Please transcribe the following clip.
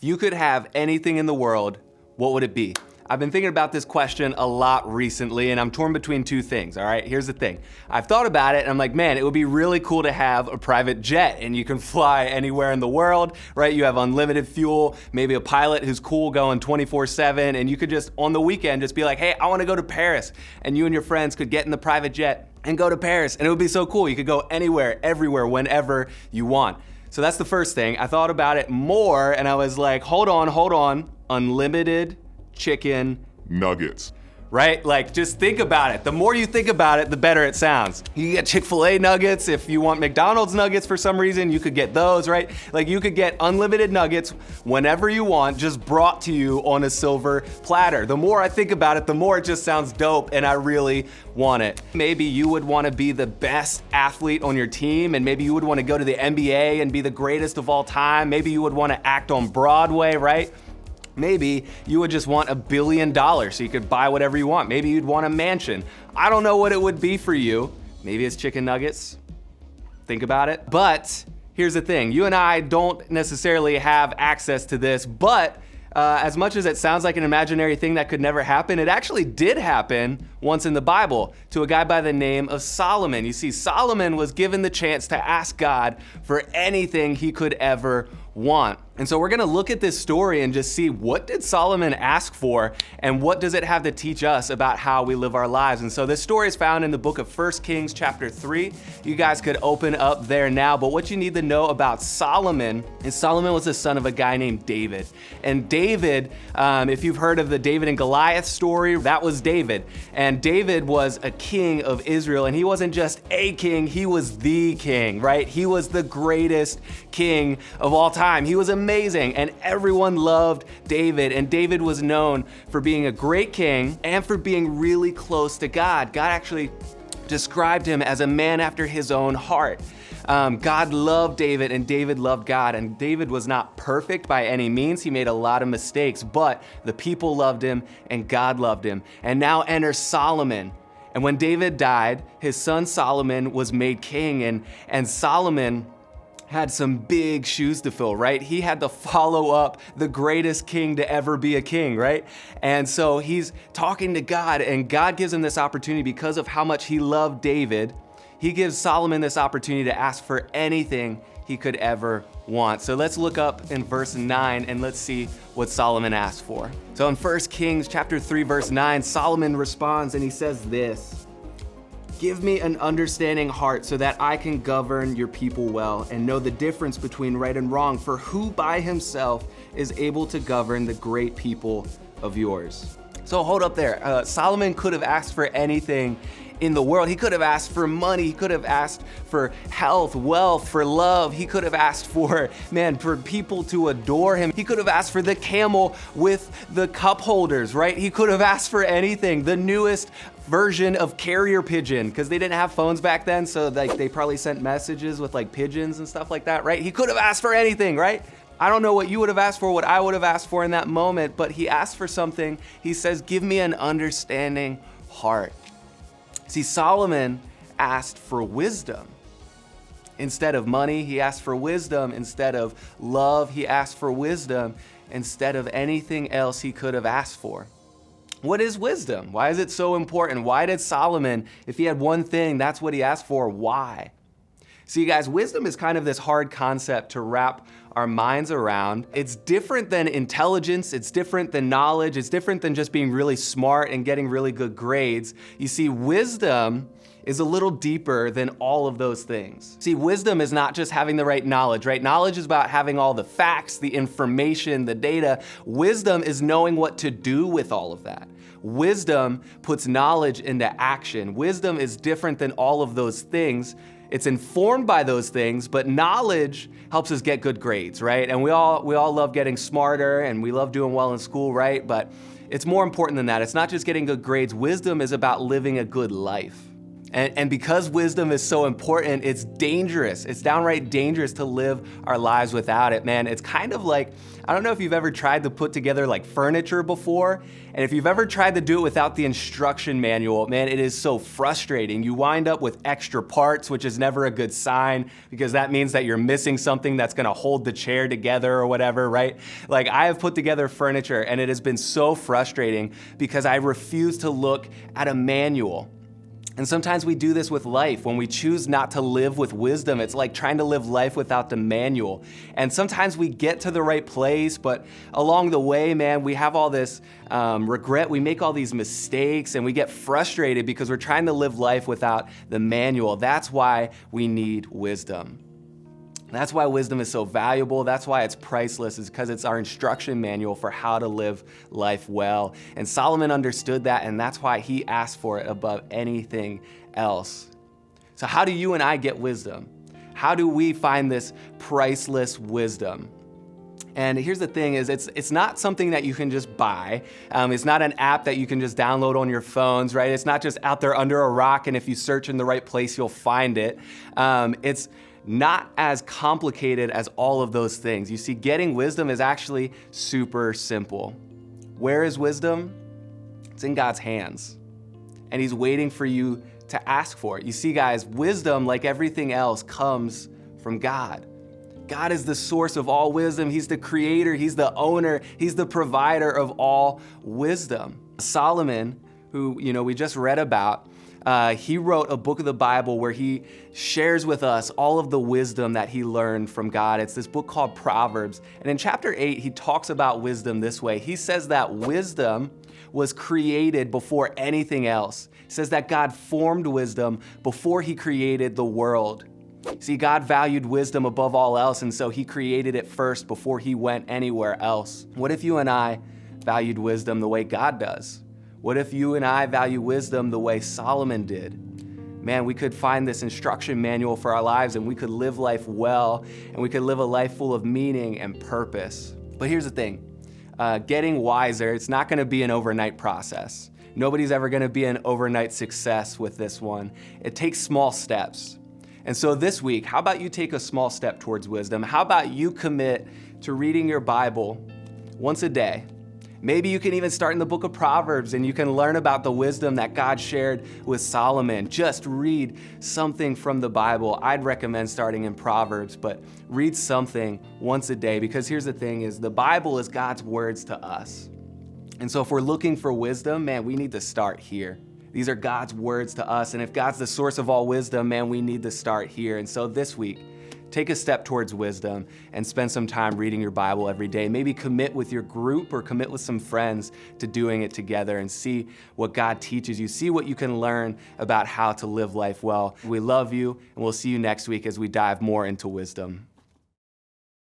you could have anything in the world, what would it be? I've been thinking about this question a lot recently, and I'm torn between two things, all right? Here's the thing. I've thought about it, and I'm like, man, it would be really cool to have a private jet, and you can fly anywhere in the world, right? You have unlimited fuel, maybe a pilot who's cool going 24/7, and you could just, on the weekend, just be like, hey, I wanna go to Paris, and you and your friends could get in the private jet and go to Paris, and it would be so cool. You could go anywhere, everywhere, whenever you want. So that's the first thing. I thought about it more, and I was like, hold on, unlimited chicken nuggets. Right? Like, just think about it. The more you think about it, the better it sounds. You get Chick-fil-A nuggets. If you want McDonald's nuggets for some reason, you could get those, right? Like, you could get unlimited nuggets whenever you want, just brought to you on a silver platter. The more I think about it, the more it just sounds dope, and I really want it. Maybe you would want to be the best athlete on your team, and maybe you would want to go to the NBA and be the greatest of all time. Maybe you would want to act on Broadway, right? Maybe you would just want $1 billion so you could buy whatever you want. Maybe you'd want a mansion. I don't know what it would be for you. Maybe it's chicken nuggets. Think about it. But here's the thing. You and I don't necessarily have access to this, but as much as it sounds like an imaginary thing that could never happen, it actually did happen once in the Bible to a guy by the name of Solomon. You see, Solomon was given the chance to ask God for anything he could ever want. And so we're gonna look at this story and just see, what did Solomon ask for, and what does it have to teach us about how we live our lives? And so this story is found in the book of 1 Kings chapter 3. You guys could open up there now, but what you need to know about Solomon is Solomon was the son of a guy named David. And David, if you've heard of the David and Goliath story, that was David. And David was a king of Israel, and he wasn't just a king, he was the king, right? He was the greatest king of all time. He was amazing, and everyone loved David. And David was known for being a great king and for being really close to God. God actually described him as a man after his own heart. God loved David, and David loved God. And David was not perfect by any means. He made a lot of mistakes, but the people loved him and God loved him. And now enters Solomon. And when David died, his son Solomon was made king, and Solomon had some big shoes to fill, right? He had to follow up the greatest king to ever be a king, right? And so he's talking to God, and God gives him this opportunity because of how much he loved David. He gives Solomon this opportunity to ask for anything he could ever want. So let's look up in verse 9 and let's see what Solomon asked for. So in 1 Kings chapter 3, verse 9, Solomon responds and he says this: "Give me an understanding heart so that I can govern your people well and know the difference between right and wrong. For who by himself is able to govern the great people of yours?" So hold up there. Solomon could have asked for anything in the world. He could have asked for money. He could have asked for health, wealth, for love. He could have asked for people to adore him. He could have asked for the camel with the cup holders, right? He could have asked for anything. The newest version of carrier pigeon, because they didn't have phones back then, so they probably sent messages with pigeons and stuff like that, right? He could have asked for anything, right? I don't know what you would have asked for, what I would have asked for in that moment, but he asked for something. He says, "Give me an understanding heart." See, Solomon asked for wisdom. Instead of money, he asked for wisdom. Instead of love, he asked for wisdom. Instead of anything else he could have asked for. What is wisdom? Why is it so important? Why did Solomon, if he had one thing, that's what he asked for? Why? See, guys, wisdom is kind of this hard concept to wrap our minds around. It's different than intelligence. It's different than knowledge. It's different than just being really smart and getting really good grades. You see, wisdom is a little deeper than all of those things. See, wisdom is not just having the right knowledge, right? Knowledge is about having all the facts, the information, the data. Wisdom is knowing what to do with all of that. Wisdom puts knowledge into action. Wisdom is different than all of those things. It's informed by those things, but knowledge helps us get good grades, right? And we all love getting smarter and we love doing well in school, right? But it's more important than that. It's not just getting good grades. Wisdom is about living a good life. And because wisdom is so important, it's dangerous. It's downright dangerous to live our lives without it, man. It's kind of like, I don't know if you've ever tried to put together like furniture before, and if you've ever tried to do it without the instruction manual, man, it is so frustrating. You wind up with extra parts, which is never a good sign because that means that you're missing something that's gonna hold the chair together or whatever, right? Like I have put together furniture and it has been so frustrating because I refuse to look at a manual. And sometimes we do this with life. When we choose not to live with wisdom, it's like trying to live life without the manual. And sometimes we get to the right place, but along the way, man, we have all this regret. We make all these mistakes and we get frustrated because we're trying to live life without the manual. That's why we need wisdom. That's why wisdom is so valuable. That's why it's priceless, is because it's our instruction manual for how to live life well. And Solomon understood that, and that's why he asked for it above anything else. So how do you and I get wisdom? How do we find this priceless wisdom? And here's the thing is it's not something that you can just buy. It's not an app that you can just download on your phones, right? It's not just out there under a rock, and if you search in the right place, you'll find it. It's not as complicated as all of those things. You see, getting wisdom is actually super simple. Where is wisdom? It's in God's hands, and He's waiting for you to ask for it. You see, guys, wisdom, like everything else, comes from God. God is the source of all wisdom. He's the creator, He's the owner, He's the provider of all wisdom. Solomon, who we just read about, he wrote a book of the Bible where he shares with us all of the wisdom that he learned from God. It's this book called Proverbs. And in chapter 8, he talks about wisdom this way. He says that wisdom was created before anything else. He says that God formed wisdom before He created the world. See, God valued wisdom above all else, and so He created it first before He went anywhere else. What if you and I valued wisdom the way God does? What if you and I value wisdom the way Solomon did? Man, we could find this instruction manual for our lives, and we could live life well, and we could live a life full of meaning and purpose. But here's the thing, getting wiser, it's not gonna be an overnight process. Nobody's ever gonna be an overnight success with this one. It takes small steps. And so this week, how about you take a small step towards wisdom? How about you commit to reading your Bible once a day? Maybe you can even start in the book of Proverbs and you can learn about the wisdom that God shared with Solomon. Just read something from the Bible. I'd recommend starting in Proverbs, but read something once a day, because here's the thing is the Bible is God's words to us. And so if we're looking for wisdom, man, we need to start here. These are God's words to us. And if God's the source of all wisdom, man, we need to start here. And so this week, take a step towards wisdom and spend some time reading your Bible every day. Maybe commit with your group or commit with some friends to doing it together and see what God teaches you. See what you can learn about how to live life well. We love you, and we'll see you next week as we dive more into wisdom.